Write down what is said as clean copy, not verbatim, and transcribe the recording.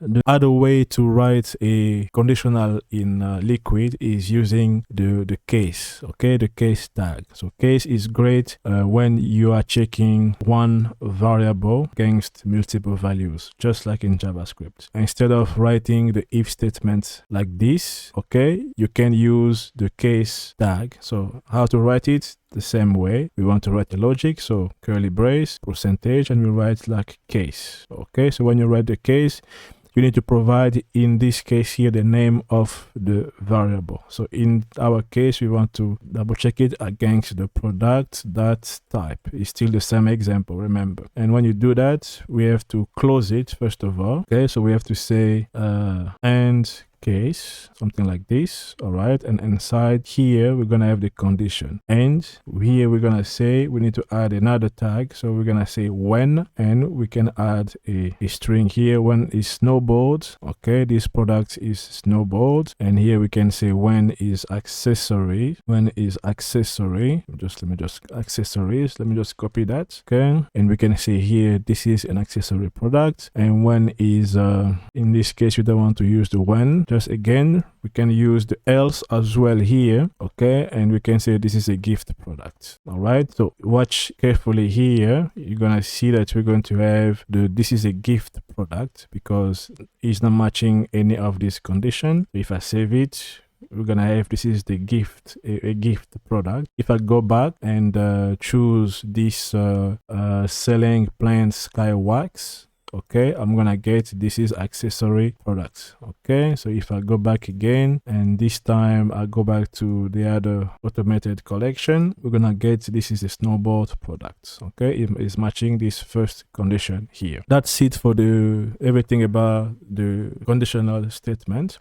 the other way to write a conditional in Liquid is using the case, okay, the case tag. So case is great when you are checking one variable against multiple values, just like in JavaScript. Instead of writing the if statement like this, okay, you can use the case tag. So how to write it? The same way. We want to write the logic, so curly brace, percentage, and we write like case. Okay, so when you write the case, you need to provide, in this case here, the name of the variable. So in our case, we want to double check it against the product.type. It's still the same example, remember. And when you do that, we have to close it first of all. Okay, so we have to say and case, something like this. All right, and inside here we're gonna have the condition, and here we're gonna say we need to add another tag. So we're gonna say when, and we can add a string here. When is snowboard, okay, this product is snowboard, and here we can say when is accessory. When is accessory, let me just accessories, let me just copy that. Okay, and we can say here this is an accessory product, and when is in this case we don't want to use the when. Just again, we can use the else as well here, okay, and we can say this is a gift product. All right, so watch carefully here. You're gonna see that we're going to have this is a gift product because it's not matching any of this condition. If I save it, we're gonna have this is the gift, a gift product. If I go back and choose this selling plain sky wax, okay, I'm gonna get this is accessory products. Okay, so if I go back again, and this time I go back to the other automated collection, we're gonna get this is a snowboard product. Okay, it is matching this first condition here. That's it for everything about the conditional statement.